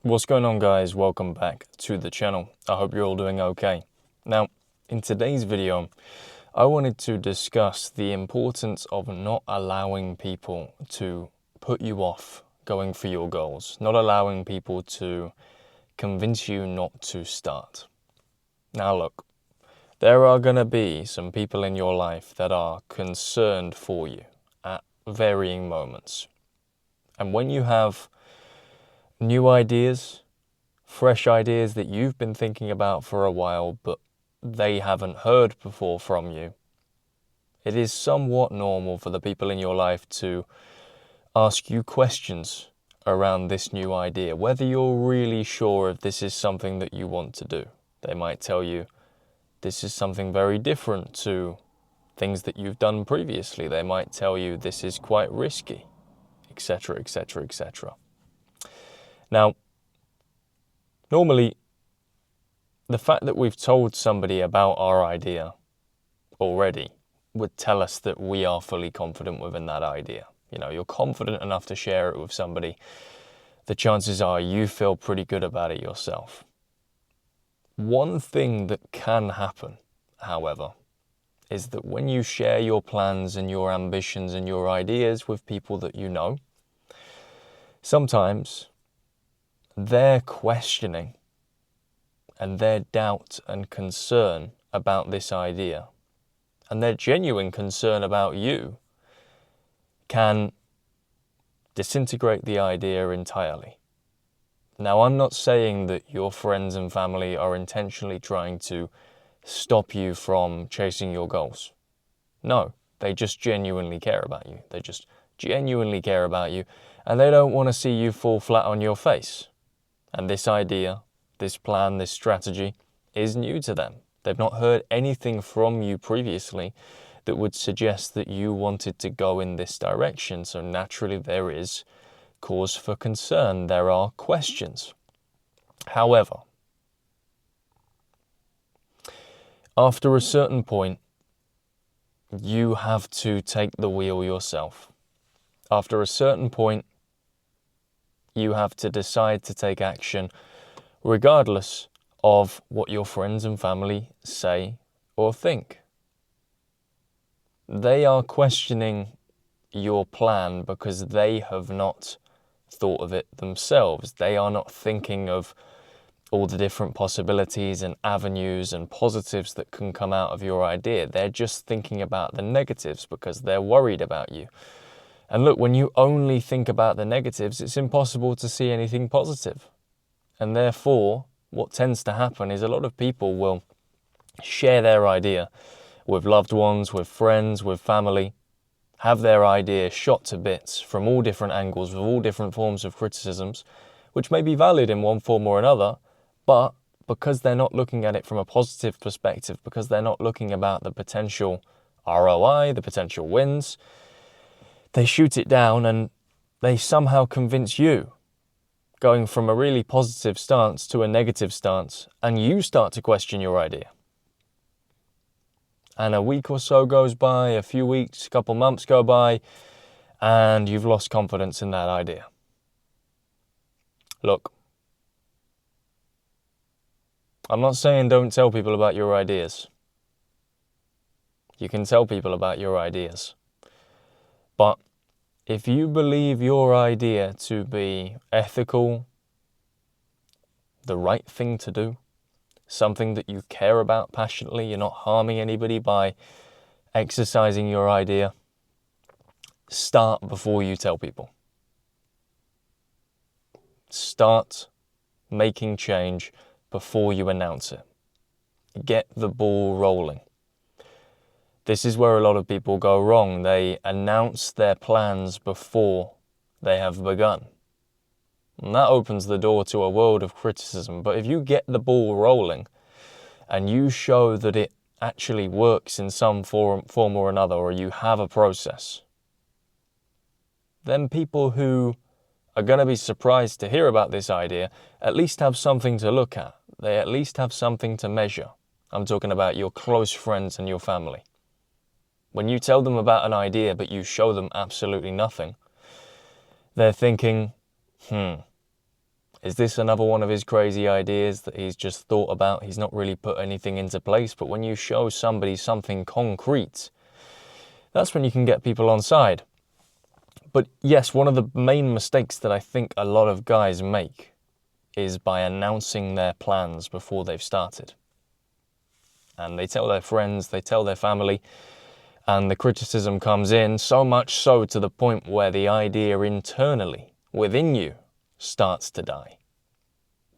What's going on, guys? Welcome back to the channel. I hope you're all doing okay. Now, in today's video, I wanted to discuss the importance of not allowing people to put you off going for your goals, not allowing people to convince you not to start. Now look, there are going to be some people in your life that are concerned for you at varying moments. And when you have new ideas, fresh ideas that you've been thinking about for a while, but they haven't heard before from you, it is somewhat normal for the people in your life to ask you questions around this new idea, whether you're really sure if this is something that you want to do. They might tell you, this is something very different to things that you've done previously. They might tell you this is quite risky, etc., etc., etc. Now, normally, the fact that we've told somebody about our idea already would tell us that we are fully confident within that idea. You know, you're confident enough to share it with somebody. The chances are you feel pretty good about it yourself. One thing that can happen, however, is that when you share your plans and your ambitions and your ideas with people that you know, sometimes their questioning and their doubt and concern about this idea and their genuine concern about you can disintegrate the idea entirely. Now, I'm not saying that your friends and family are intentionally trying to stop you from chasing your goals. No, they just genuinely care about you. They just genuinely care about you, and they don't want to see you fall flat on your face. And this idea, this plan, this strategy is new to them. They've not heard anything from you previously that would suggest that you wanted to go in this direction. So naturally there is cause for concern. There are questions. However, after a certain point, you have to take the wheel yourself. After a certain point, you have to decide to take action regardless of what your friends and family say or think. They are questioning your plan because they have not thought of it themselves. They are not thinking of all the different possibilities and avenues and positives that can come out of your idea. They're just thinking about the negatives because they're worried about you. And look, when you only think about the negatives, it's impossible to see anything positive. And therefore, what tends to happen is a lot of people will share their idea with loved ones, with friends, with family, have their idea shot to bits from all different angles, with all different forms of criticisms, which may be valid in one form or another, but because they're not looking at it from a positive perspective, because they're not looking about the potential ROI, the potential wins, they shoot it down and they somehow convince you, going from a really positive stance to a negative stance, and you start to question your idea. And a week or so goes by, a few weeks, a couple months go by, and you've lost confidence in that idea. Look, I'm not saying don't tell people about your ideas. You can tell people about your ideas. But if you believe your idea to be ethical, the right thing to do, something that you care about passionately, you're not harming anybody by exercising your idea, start before you tell people. Start making change before you announce it. Get the ball rolling. This is where a lot of people go wrong. They announce their plans before they have begun. And that opens the door to a world of criticism. But if you get the ball rolling and you show that it actually works in some form or another, or you have a process, then people who are going to be surprised to hear about this idea at least have something to look at. They at least have something to measure. I'm talking about your close friends and your family. When you tell them about an idea but you show them absolutely nothing, they're thinking, Is this another one of his crazy ideas that he's just thought about? He's not really put anything into place. But when you show somebody something concrete, that's when you can get people on side. But yes, one of the main mistakes that I think a lot of guys make is by announcing their plans before they've started. And they tell their friends, they tell their family, and the criticism comes in, so much so to the point where the idea internally, within you, starts to die.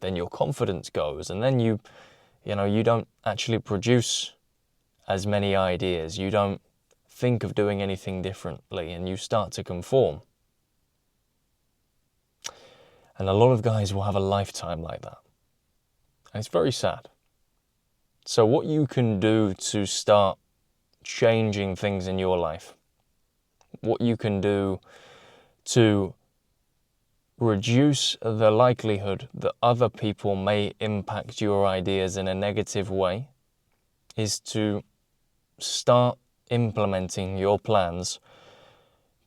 Then your confidence goes, and then you don't actually produce as many ideas. You don't think of doing anything differently, and you start to conform. And a lot of guys will have a lifetime like that. And it's very sad. So what you can do to start changing things in your life, what you can do to reduce the likelihood that other people may impact your ideas in a negative way, is to start implementing your plans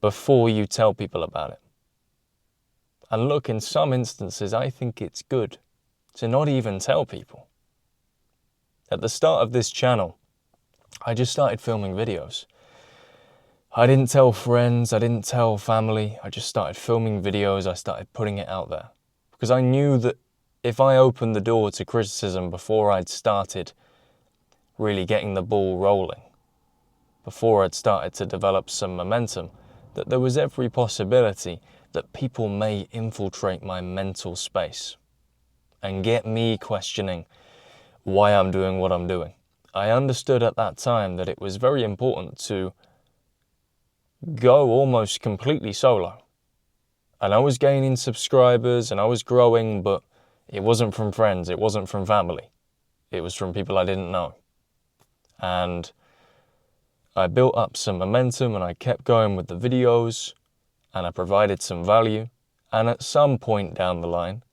before you tell people about it. And look, in some instances, I think it's good to not even tell people. At the start of this channel, I just started filming videos. I didn't tell friends, I didn't tell family, I just started filming videos, I started putting it out there. Because I knew that if I opened the door to criticism before I'd started really getting the ball rolling, before I'd started to develop some momentum, that there was every possibility that people may infiltrate my mental space and get me questioning why I'm doing what I'm doing. I understood at that time that it was very important to go almost completely solo. And I was gaining subscribers and I was growing, but it wasn't from friends, it wasn't from family. It was from people I didn't know. And I built up some momentum and I kept going with the videos and I provided some value. And at some point down the line,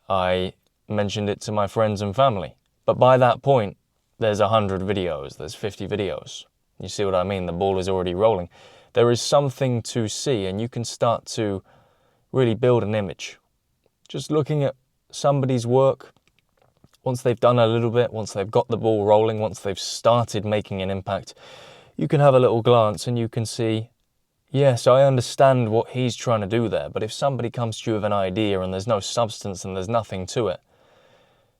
I mentioned it to my friends and family. But by that point, there's 100 videos, there's 50 videos. You see what I mean? The ball is already rolling. There is something to see, and you can start to really build an image. Just looking at somebody's work, once they've done a little bit, once they've got the ball rolling, once they've started making an impact, you can have a little glance and you can see, yes, I understand what he's trying to do there, but if somebody comes to you with an idea and there's no substance and there's nothing to it,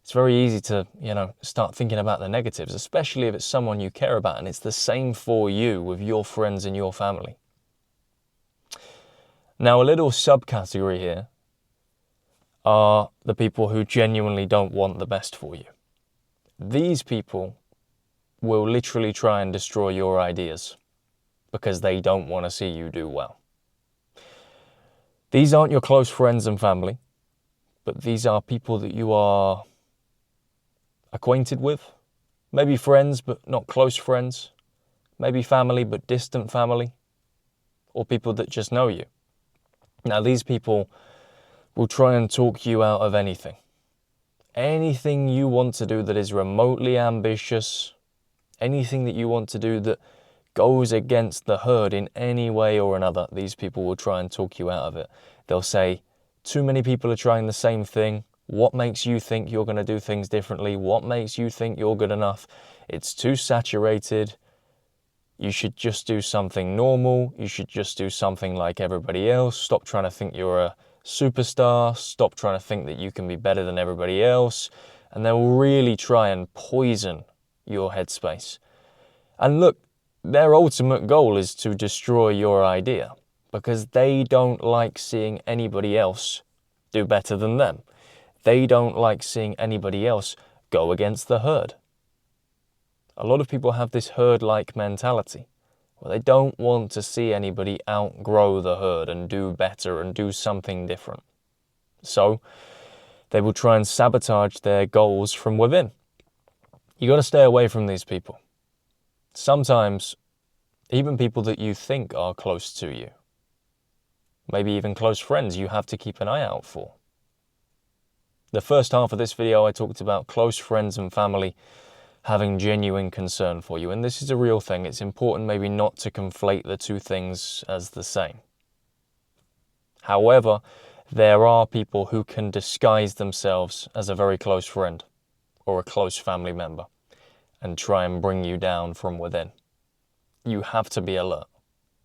it's very easy to, start thinking about the negatives, especially if it's someone you care about, and it's the same for you with your friends and your family. Now, a little subcategory here are the people who genuinely don't want the best for you. These people will literally try and destroy your ideas because they don't want to see you do well. These aren't your close friends and family, but these are people that you are acquainted with, maybe friends but not close friends, maybe family but distant family, or people that just know you. Now, these people will try and talk you out of anything. Anything you want to do that is remotely ambitious, anything that you want to do that goes against the herd in any way or another, these people will try and talk you out of it. They'll say, too many people are trying the same thing. What makes you think you're going to do things differently? What makes you think you're good enough? It's too saturated. You should just do something normal. You should just do something like everybody else. Stop trying to think you're a superstar. Stop trying to think that you can be better than everybody else. And they'll really try and poison your headspace. And look, their ultimate goal is to destroy your idea because they don't like seeing anybody else do better than them. They don't like seeing anybody else go against the herd. A lot of people have this herd-like mentality where they don't want to see anybody outgrow the herd and do better and do something different. So they will try and sabotage their goals from within. You got to stay away from these people. Sometimes even people that you think are close to you, maybe even close friends, you have to keep an eye out for. The first half of this video, I talked about close friends and family having genuine concern for you. And this is a real thing. It's important maybe not to conflate the two things as the same. However, There are people who can disguise themselves as a very close friend or a close family member and try and bring you down from within. You have to be alert,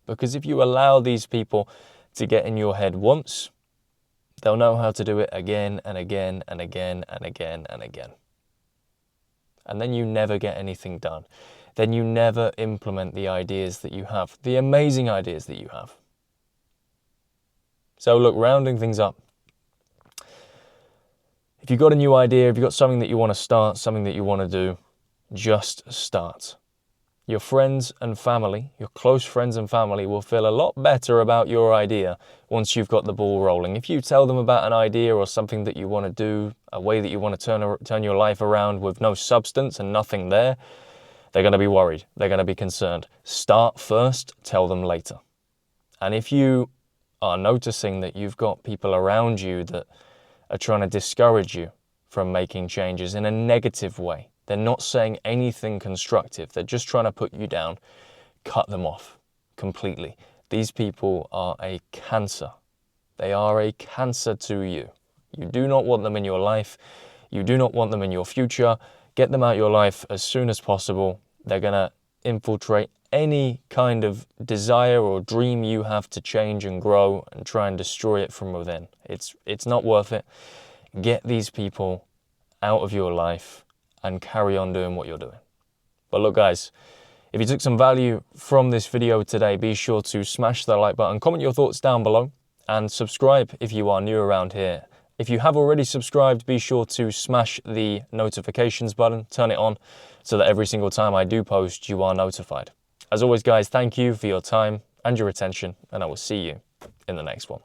because if you allow these people to get in your head once, they'll know how to do it again and again and again and again and again. And then you never get anything done. Then you never implement the ideas that you have, the amazing ideas that you have. So look, rounding things up, if you've got a new idea, if you've got something that you want to start, something that you want to do, just start. Your friends and family, your close friends and family will feel a lot better about your idea once you've got the ball rolling. If you tell them about an idea or something that you want to do, a way that you want to turn your life around with no substance and nothing there, they're going to be worried. They're going to be concerned. Start first, tell them later. And if you are noticing that you've got people around you that are trying to discourage you from making changes in a negative way, they're not saying anything constructive, they're just trying to put you down, cut them off completely. These people are a cancer. They are a cancer to you. You do not want them in your life. You do not want them in your future. Get them out of your life as soon as possible. They're going to infiltrate any kind of desire or dream you have to change and grow and try and destroy it from within. It's not worth it. Get these people out of your life and carry on doing what you're doing. But look, guys, if you took some value from this video today, be sure to smash that like button, comment your thoughts down below, and subscribe if you are new around here. If you have already subscribed, be sure to smash the notifications button, turn it on, so that every single time I do post, you are notified. As always, guys, thank you for your time and your attention, and I will see you in the next one.